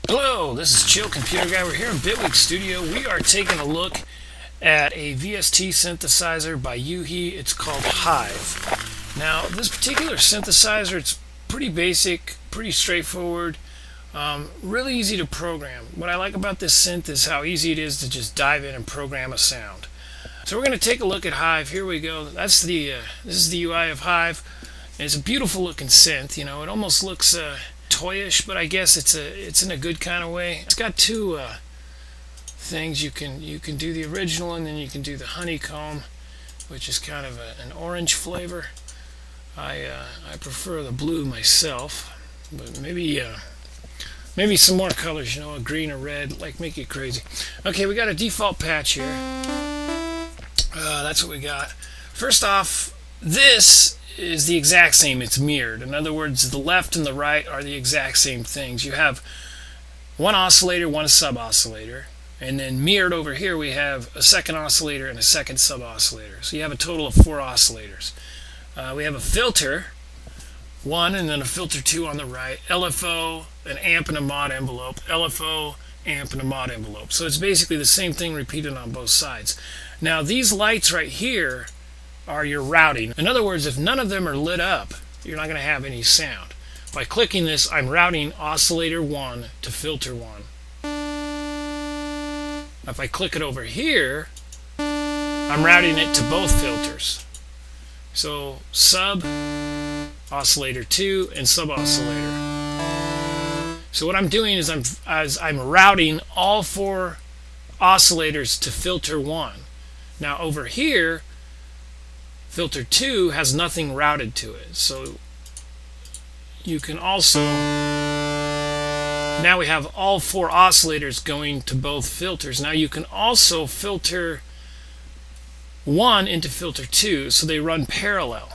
Hello, this is Chill Computer Guy. We're here in Bitwig Studio. We are taking a look at a VST synthesizer by U-he. It's called Hive. Now, this particular synthesizer, it's pretty basic, pretty straightforward, really easy to program. What I like about this synth is how easy it is to just dive in and program a sound. So we're going to take a look at Hive. Here we go. This is the UI of Hive. And it's a beautiful looking synth. You know, it almost looks toyish, but I guess it's in a good kind of way. It's got two things. You can do the original, and then you can do the honeycomb, which is kind of an orange flavor. I prefer the blue myself, but maybe some more colors. You know, a green or red, like make it crazy. Okay, we got a default patch here. That's what we got. First off, this is the exact same. It's mirrored. In other words, the left and the right are the exact same things. You have one oscillator, one sub-oscillator, and then mirrored over here we have a second oscillator and a second sub-oscillator. So you have a total of 4 oscillators. We have a filter, 1, and then a filter 2 on the right, LFO, an amp and a mod envelope, LFO, amp and a mod envelope. So it's basically the same thing repeated on both sides. Now these lights right here are your routing. In other words, if none of them are lit up, you're not going to have any sound. By clicking this, I'm routing oscillator 1 to filter 1. If I click it over here, I'm routing it to both filters. So sub, oscillator 2, and sub oscillator. So what I'm doing is I'm routing all 4 oscillators to filter 1. Now over here, filter 2 has nothing routed to it. So you can also, now we have all 4 oscillators going to both filters. Now you can also filter 1 into filter 2, so they run parallel.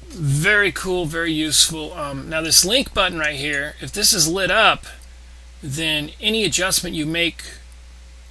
Very cool, very useful. Now this link button right here, if this is lit up, then any adjustment you make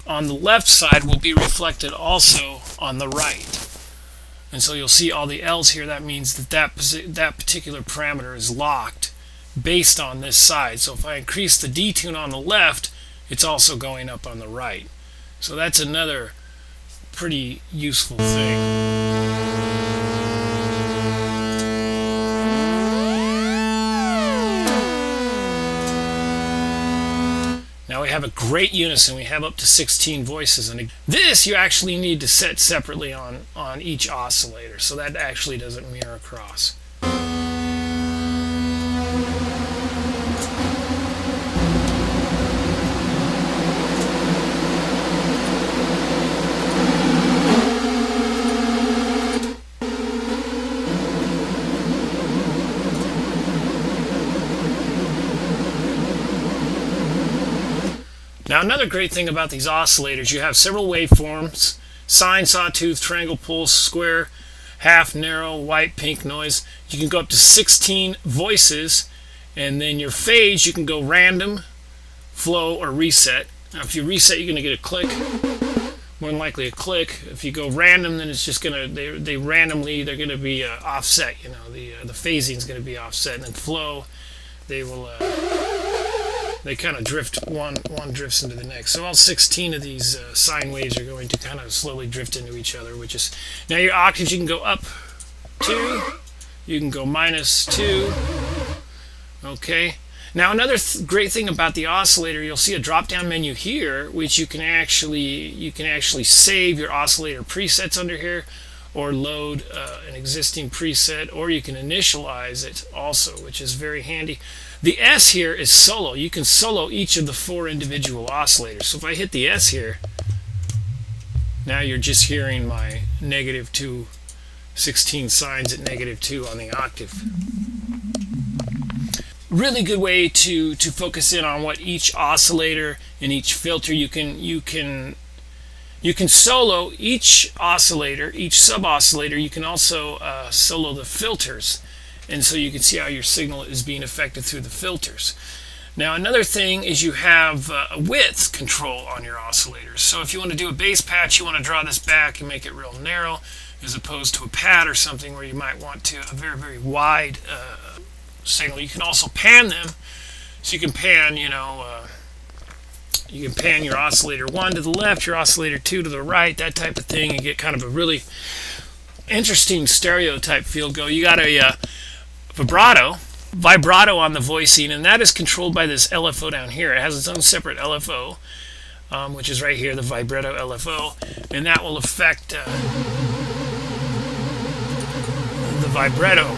on the left side will be reflected also on the right. And so you'll see all the L's here. That means that particular parameter is locked based on this side. So if I increase the detune on the left, it's also going up on the right. So that's another pretty useful thing. Now we have a great unison. We have up to 16 voices, and this you actually need to set separately on each oscillator, so that actually doesn't mirror across. Now another great thing about these oscillators, you have several waveforms: sine, sawtooth, triangle, pulse, square, half, narrow, white, pink, noise. You can go up to 16 voices, and then your phase you can go random, flow, or reset. Now if you reset, you're going to get a click, more than likely a click. If you go random, then it's just going to, they're going to be offset. You know, the phasing is going to be offset. And then flow, they will they kind of drift, one drifts into the next. So all 16 of these sine waves are going to kind of slowly drift into each other, which is, now your octaves, you can go up 2, you can go -2. Okay. Now another great thing about the oscillator, you'll see a drop-down menu here, which you can actually save your oscillator presets under here, or load an existing preset, or you can initialize it also, which is very handy. The S here is solo. You can solo each of the 4 individual oscillators. So if I hit the S here, now you're just hearing my -2, 16 sines at -2 on the octave. Really good way to focus in on what each oscillator and each filter, you can solo each oscillator, each sub-oscillator. You can also solo the filters, and so you can see how your signal is being affected through the filters. Now another thing is you have width control on your oscillators. So if you want to do a bass patch, you want to draw this back and make it real narrow. as opposed to a pad or something where you might want to a very, very wide signal. You can also pan them, so you can pan, you can pan your oscillator 1 to the left, your oscillator 2 to the right, that type of thing, and get kind of a really interesting stereo type feel go. You got a vibrato on the voicing, and that is controlled by this LFO down here. It has its own separate LFO, which is right here, the vibrato LFO, and that will affect the vibrato.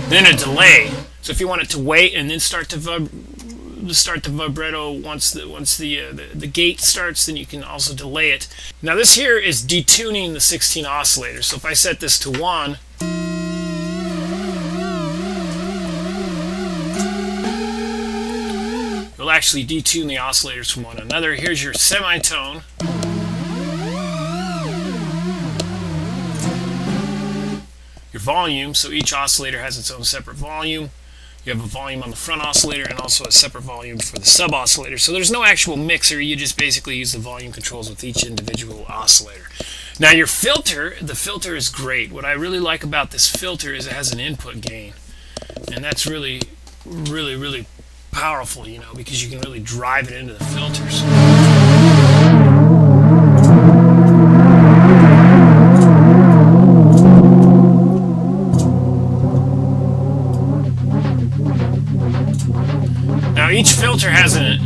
Then a delay. So if you want it to wait and then start the vibrato once the gate starts, then you can also delay it. Now this here is detuning the 16 oscillators. So if I set this to 1, it'll actually detune the oscillators from one another. Here's your semitone. Your volume, so each oscillator has its own separate volume. You have a volume on the front oscillator and also a separate volume for the sub oscillator. So there's no actual mixer, you just basically use the volume controls with each individual oscillator. Now your filter, the filter is great. What I really like about this filter is it has an input gain. And that's really, really, really powerful, because you can really drive it into the filters. Now each filter has a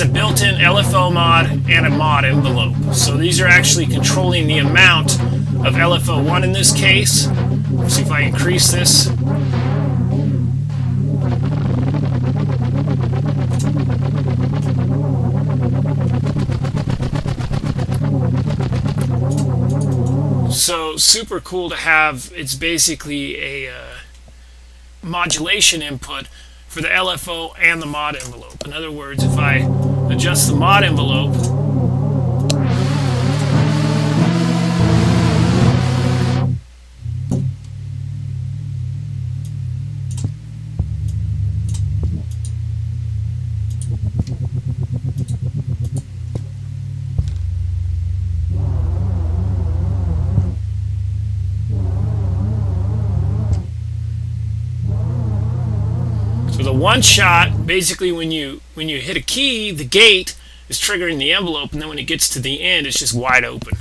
built-in LFO mod and a mod envelope. So these are actually controlling the amount of LFO1 in this case. Let's see if I increase this. So super cool to have. It's basically a modulation input for the LFO and the mod envelope. In other words, if I adjust the mod envelope, so the one shot, basically when you hit a key, the gate is triggering the envelope, and then when it gets to the end, it's just wide open.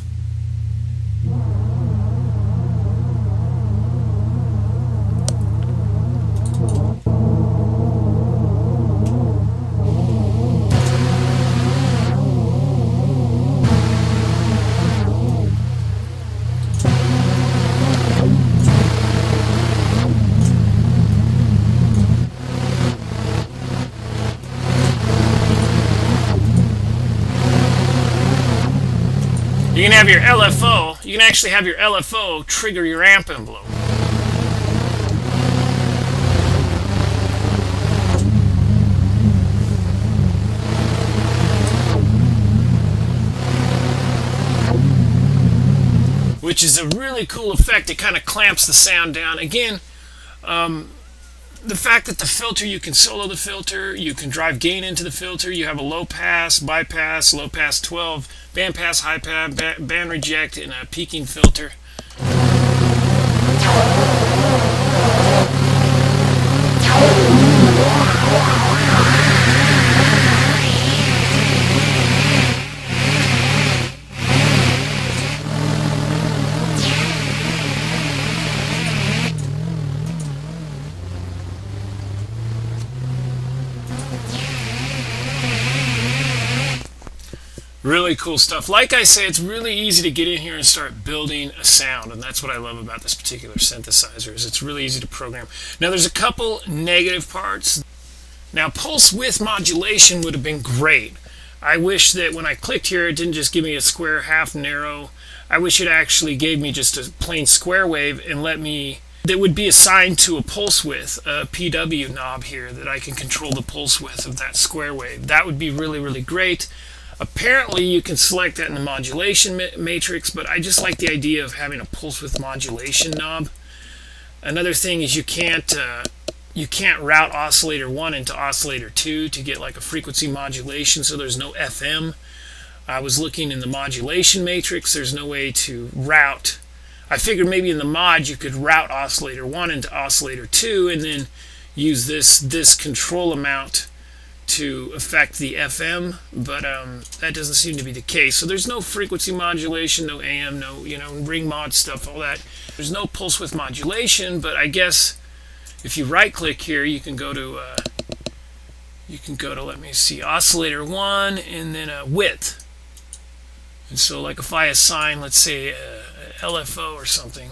You can have your LFO, you can actually have your LFO trigger your amp envelope. Which is a really cool effect. It kind of clamps the sound down. Again, the fact that the filter, you can solo the filter, you can drive gain into the filter, you have a low pass, bypass, low pass 12, band pass, high pass, band reject, and a peaking filter. Really cool stuff. Like I say, it's really easy to get in here and start building a sound, and that's what I love about this particular synthesizer, is it's really easy to program. Now there's a couple negative parts. Now pulse width modulation would have been great. I wish that when I clicked here it didn't just give me a square half narrow. I wish it actually gave me just a plain square wave and let me, that would be assigned to a pulse width, a PW knob here, that I can control the pulse width of that square wave. That would be really, really great. Apparently you can select that in the modulation matrix, but I just like the idea of having a pulse width modulation knob. Another thing is you can't you can't route oscillator 1 into oscillator 2 to get like a frequency modulation, so there's no FM. I was looking in the modulation matrix, there's no way to route. I figured maybe in the mod you could route oscillator 1 into oscillator 2 and then use this control amount to affect the FM, but that doesn't seem to be the case. So there's no frequency modulation, no AM, no ring mod stuff, all that. There's no pulse width modulation, but I guess if you right click here, you can go to let me see, oscillator 1 and then width. And so like if I assign, let's say, LFO or something.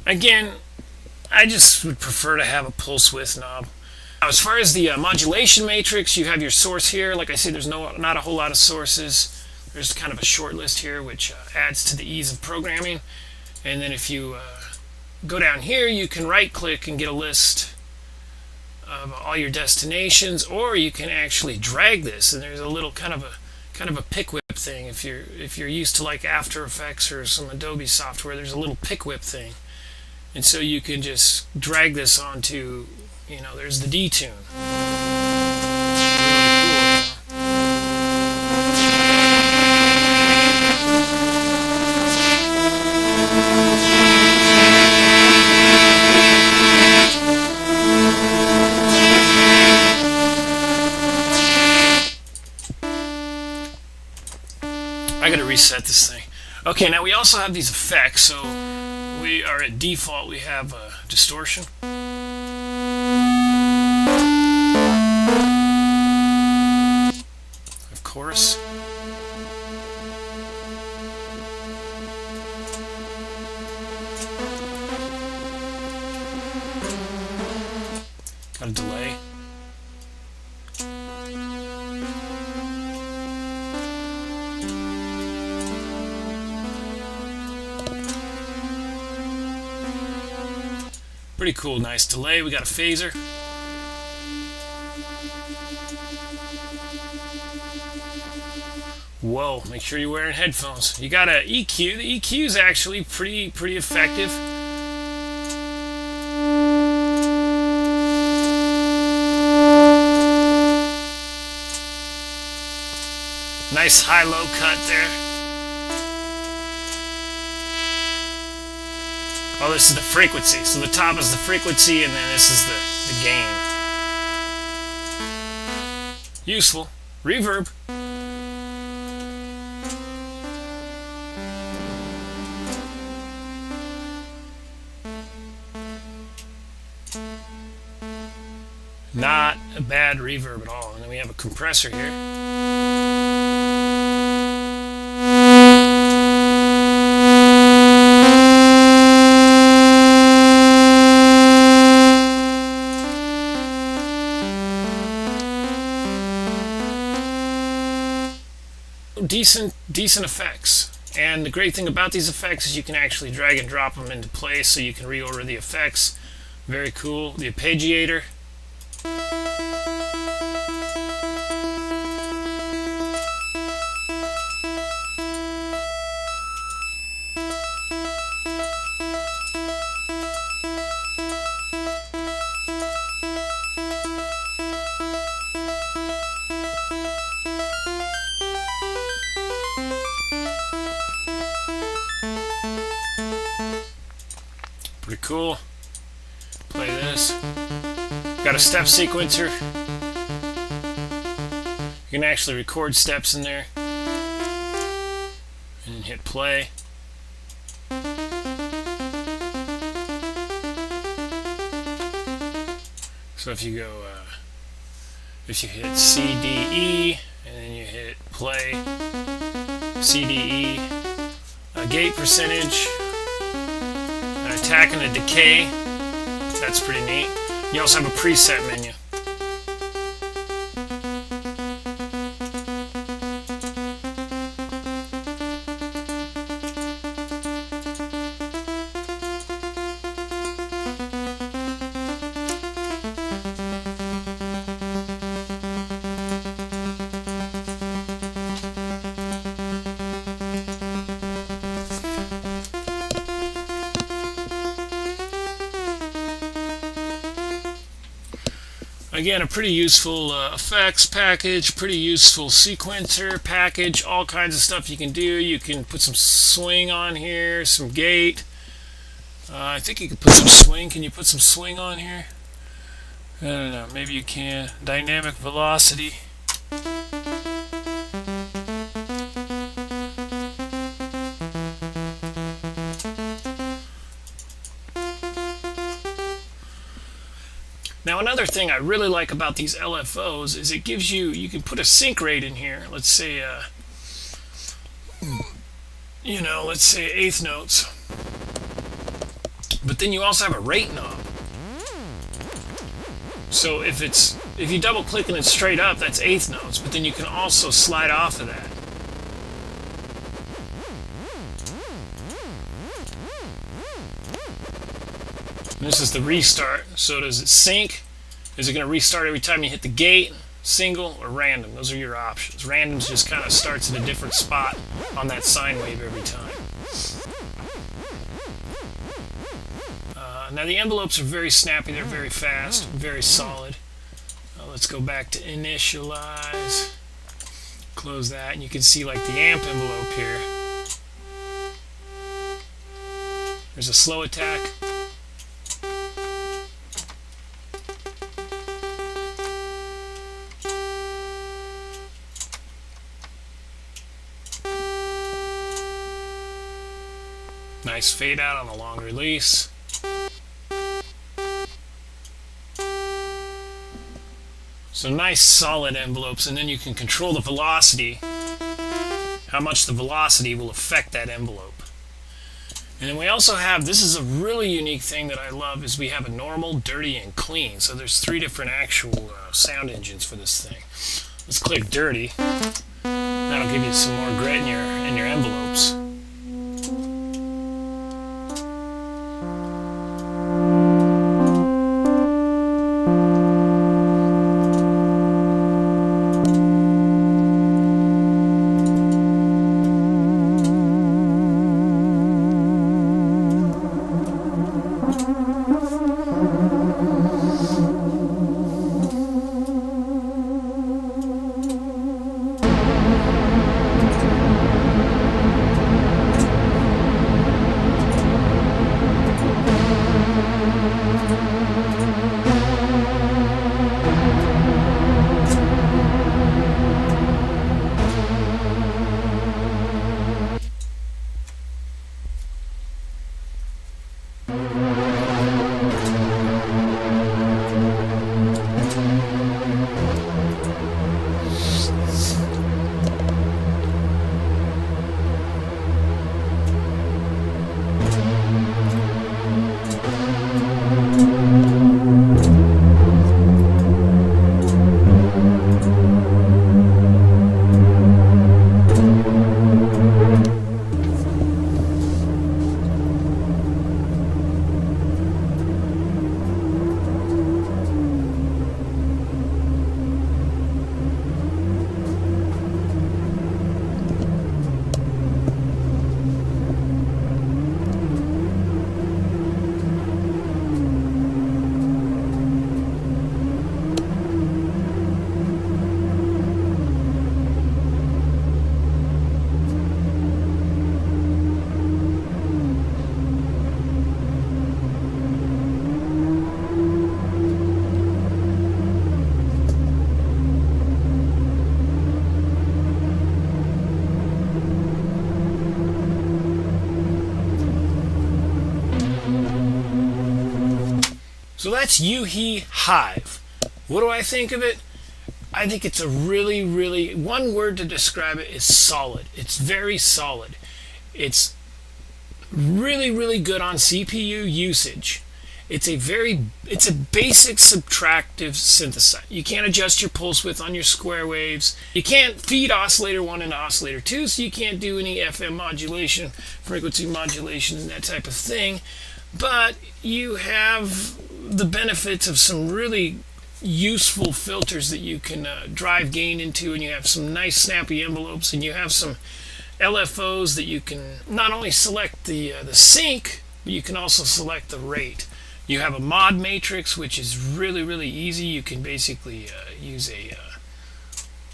Again, I just would prefer to have a pulse width knob. Now, as far as the modulation matrix, you have your source here. Like I said, there's not a whole lot of sources. There's kind of a short list here, which adds to the ease of programming. And then if you go down here, you can right-click and get a list of all your destinations, or you can actually drag this. And there's a little kind of a pick whip thing. If you're used to like After Effects or some Adobe software, there's a little pick whip thing. And so you can just drag this onto, there's the D tune. I gotta reset this thing. Okay, now we also have these effects. So we are at default, we have distortion. Of chorus. Got a delay. Pretty cool, nice delay. We got a phaser. Whoa, make sure you're wearing headphones. You got an EQ. The EQ is actually pretty effective. Nice high-low cut there. Oh, this is the frequency. So the top is the frequency, and then this is the gain. Useful. Reverb. Not a bad reverb at all. And then we have a compressor here. Decent effects. And the great thing about these effects is you can actually drag and drop them into place, so you can reorder the effects. Very cool. The arpeggiator. Pretty cool. Play this. Got a step sequencer. You can actually record steps in there. And then hit play. So if you go, if you hit C, D, E, and then you hit play, C, D, E, gate percentage, attack and a decay. That's pretty neat. You also have a preset menu. Again, a pretty useful effects package, pretty useful sequencer package, all kinds of stuff you can do. You can put some swing on here, some gate. I think you could put some swing. Can you put some swing on here? I don't know, maybe you can. Dynamic velocity. Now another thing I really like about these LFOs is it gives you can put a sync rate in here. Let's say, let's say eighth notes. But then you also have a rate knob. So if you double click and it's straight up, that's eighth notes. But then you can also slide off of that. This is the restart. So does it sync? Is it going to restart every time you hit the gate, single, or random? Those are your options. Random just kind of starts at a different spot on that sine wave every time. Now the envelopes are very snappy. They're very fast, very solid. Let's go back to initialize. Close that, and you can see like the amp envelope here. There's a slow attack. Nice fade out on the long release. So nice solid envelopes, and then you can control the velocity, how much the velocity will affect that envelope. And then we also have, this is a really unique thing that I love, is we have a normal, dirty, and clean. So there's 3 different actual sound engines for this thing. Let's click dirty. That'll give you some more grit in your envelopes. So that's U-he Hive. What do I think of it? I think it's a really, one word to describe it is solid. It's very solid. It's really good on CPU usage. It's a basic subtractive synthesizer. You can't adjust your pulse width on your square waves. You can't feed oscillator 1 into oscillator 2, so you can't do any FM modulation, frequency modulation, and that type of thing. But you have the benefits of some really useful filters that you can drive gain into, and you have some nice snappy envelopes, and you have some LFOs that you can not only select the sync, but you can also select the rate. You have a mod matrix, which is really easy. You can basically use a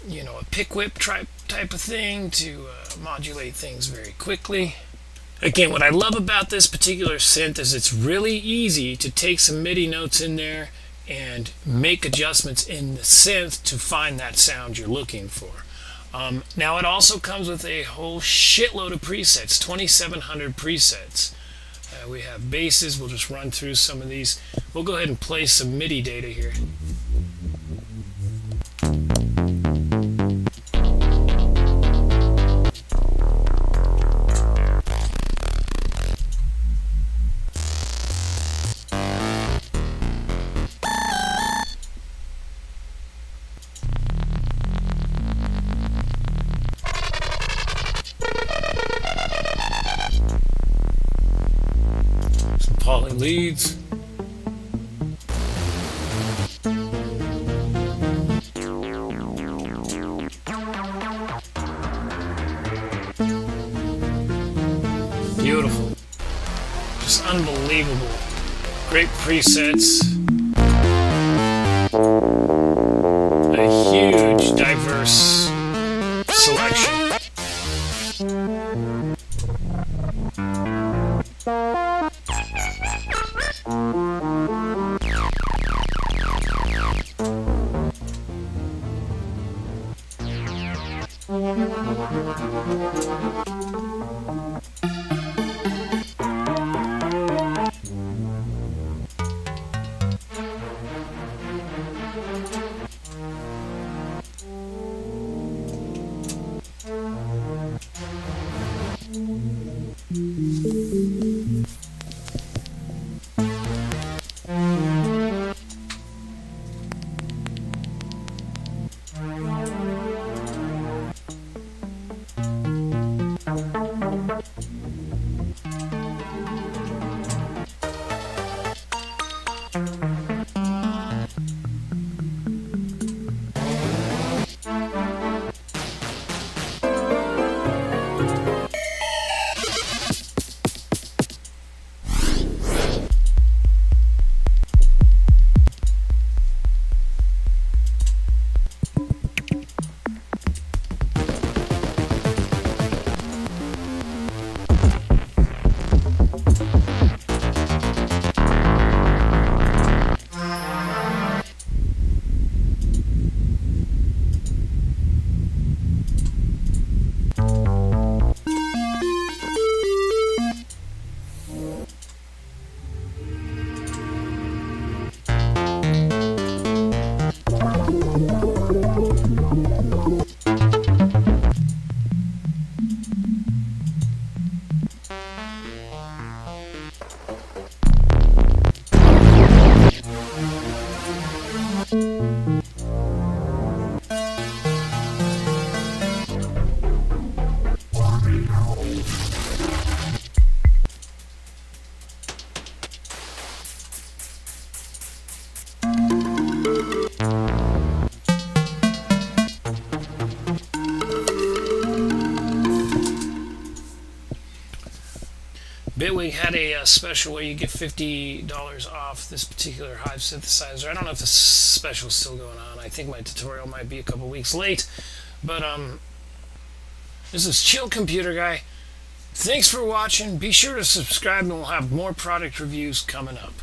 a pick whip type of thing to modulate things very quickly. Again, what I love about this particular synth is it's really easy to take some MIDI notes in there and make adjustments in the synth to find that sound you're looking for. Now it also comes with a whole shitload of presets, 2,700 presets. We have basses. We'll just run through some of these. We'll go ahead and play some MIDI data here. Poly leads. Beautiful. Just unbelievable. Great presets. A huge, diverse selection. Bitwig had a special where you get $50 off this particular Hive synthesizer. I don't know if the special is still going on. I think my tutorial might be a couple weeks late. But this is Chill Computer Guy. Thanks for watching. Be sure to subscribe and we'll have more product reviews coming up.